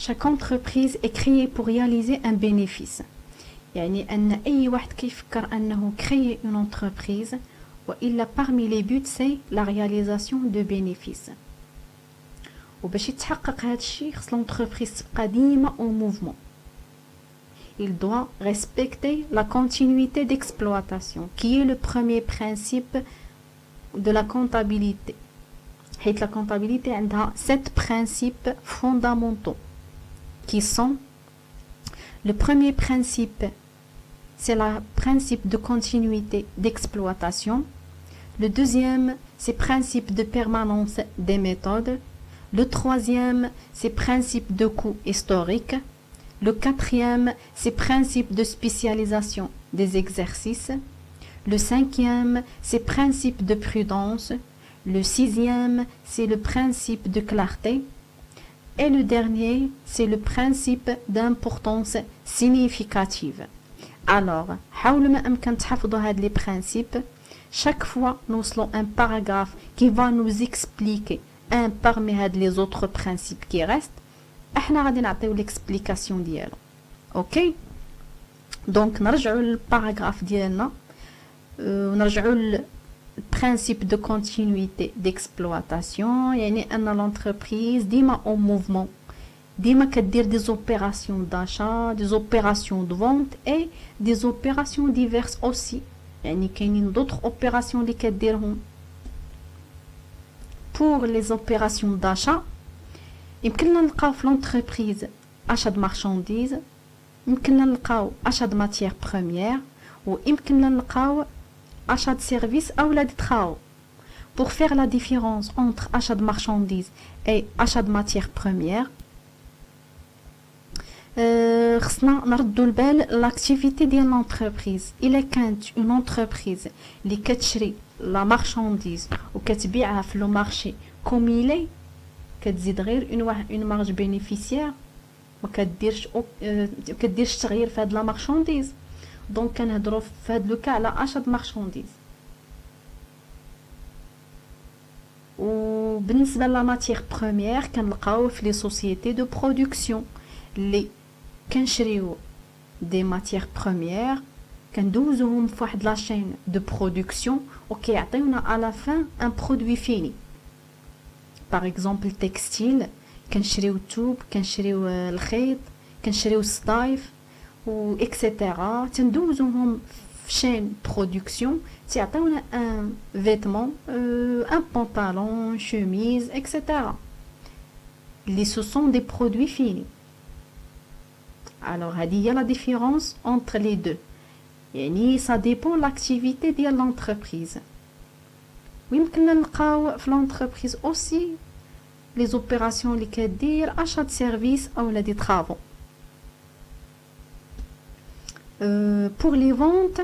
chaque entreprise est créée pour réaliser un bénéfice. يعني أن أي واحد كيفكر أنه créer une entreprise وإلا parmi les buts c'est la réalisation de bénéfices. وباش يتحقق هذا الشيء خص l'entreprise تبقى ديما en mouvement. Il doit respecter la continuité d'exploitation qui est le premier principe de la comptabilité. حيث la comptabilité عندها 7 principes fondamentaux qui sont le premier principe c'est le principe de continuité d'exploitation. Le deuxième, c'est le principe de permanence des méthodes. Le troisième, c'est le principe de coût historique. Le quatrième, c'est le principe de spécialisation des exercices. Le cinquième, c'est le principe de prudence. Le sixième, c'est le principe de clarté. Et le dernier, c'est le principe d'importance significative. Alors, حاولوا ما أمكن تحفظوا هاد les principes. Chaque fois, nous avons un paragraphe qui va nous expliquer un parmi هاد les autres principes qui restent. احنا غادي نعطيو l'explication ديالو. OK. Donc نرجعوا للباراغراف ديالنا ونرجعوا للprincipe de continuité d'exploitation يعني أن l'entreprise ديما en mouvement. ديما كدير des opérations d'achat, des opérations de vente et des opérations diverses aussi. يعني كاينين d'autres opérations اللي كديرهم. Pour les opérations d'achat, يمكننا نلقاو في l'entreprise achat de marchandises, يمكننا نلقاو achat de matières premières ويمكننا نلقاو achat de services أو de travaux. Pour faire la différence entre achat de marchandises et achat de matières premières, خصنا نردوا البال l'activité ديال l'entreprise. إلا كانت une entreprise اللي كتشري la marchandise وكتبيعها في لو مارشي comme il est كتزيد غير une marge bénéficiaire ما كديرش تغيير في هاد لا marchandise. دونك كنهضروا في هاد لو كا على achat de marchandise. وبالنسبه لا ماتيير بروميير كنلقاو في لي سوسيتي دو برودكسيون اللي كنشريو دي ماتيير بروميير كندوزوهم في واحد لا شين دو برودكسيون وكيعطيونا على فان ان برودوي فيني. باغ اكزومبل تكستيل كنشريو الثوب كنشريو الخيط كنشريو الصدايف و اكسيتيرا تندوزوهم في شين برودكسيون تيعطيونا ان فيتمون ان بونطالون شوميز اكسيتيرا اللي سو سون دي برودوي فيني. Alors, il y a la différence entre les deux. يعني ça dépend de l'activité de l'entreprise. ويمكن نلقاو في l'entreprise aussi les opérations اللي كدير achat de services أو des travaux. Pour les ventes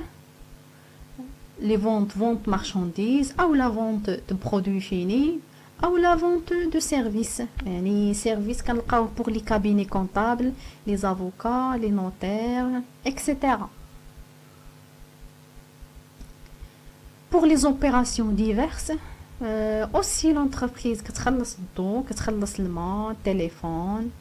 marchandises ou la vente de produits finis ou la vente de services. يعني services كنلقاو pour les cabinets comptables, les avocats, les notaires, etc. Pour les opérations diverses, aussi l'entreprise كتخلص الضوء كتخلص الماء التليفون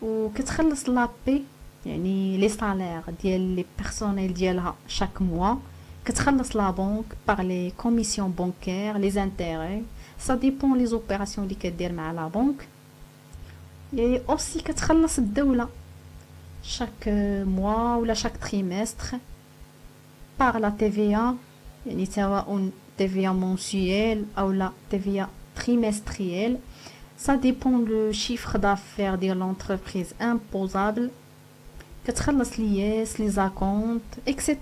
وكتخلص لابي يعني لي سالير ديال لي بيرسونيل ديالها chaque mois كتخلص لا بنك par les commissions bancaires les intérêts. Ça dépend les opérations اللي كدير مع لا بنك. et aussi كتخلص الدولة chaque mois ولا chaque trimestre par la TVA يعني سواء TVA mensuelle ou la TVA trimestrielle. Ça dépend le chiffre d'affaires de l'entreprise imposable. كتخلص l'IS, les acomptes, etc.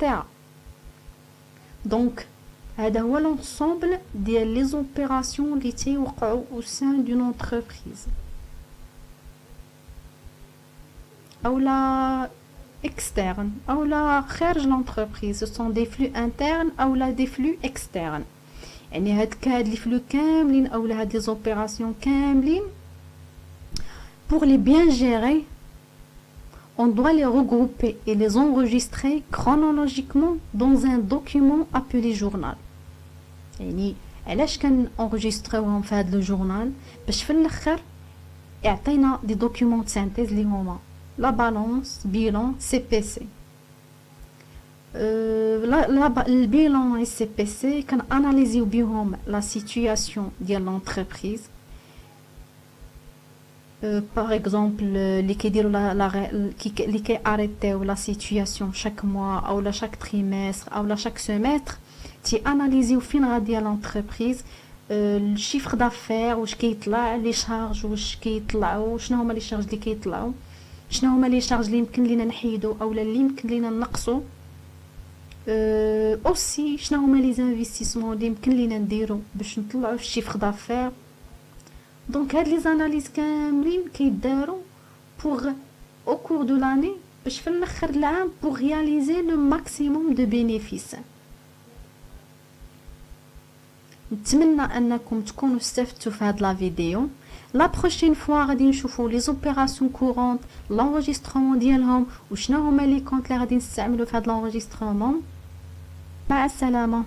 Donc, هذا هو l'ensemble ديال les opérations اللي تيوقعوا au sein d'une entreprise. أو لا externe أو لا خارج l'entreprise. Ce sont des flux internes أو لا des flux externes. يعني هاد les flux كاملين أو لا هاد les opérations كاملين pour les bien gérer on doit les regrouper et les enregistrer chronologiquement dans un document appelé journal. يعني علاش كنenregistréوهم في هذا الجورنال باش في الاخر اعطينا دي دوكيومون سانتيز اللي هما لا بالونس بيلون سي بي سي. البيلون اي سي بي سي كان اناليزيو بيهم لا سيتوياسيون ديال لونتربريز. باغ اكزومبل اللي كيديروا اللي كياريتيو لا سيتوياسيون شاك موا او لا شاك تريمستر او لا شاك سيمستر، تي اناليزيو فين غاديه لونتربريز، الشيفر دافير واش كيطلع، لي شارج واش كيطلعوا، شنو هما لي شارج اللي كيطلعوا، شنو هما لي شارج اللي يمكن لينا نحيدو اولا اللي يمكن لينا نقصو، اوسي شنو هما لي انفستيسمون اللي يمكن لينا نديرو باش نطلعوا في الشيفر دافير. دونك هاد لي زاناليز كاملين كيداروا بوغ او كور دو لاني باش في الاخر العام بوغ رياليزي لو ماكسيموم دو بينيفيس. نتمنى انكم تكونوا استفدتوا في هاد لا فيديو. لا بروشين فوا غادي نشوفوا لي زوبيراسيون كورونت، لونجسترومون ديالهم وشنو هما لي كونط اللي غادي نستعملوا في هاد لونجسترومون. مع السلامه.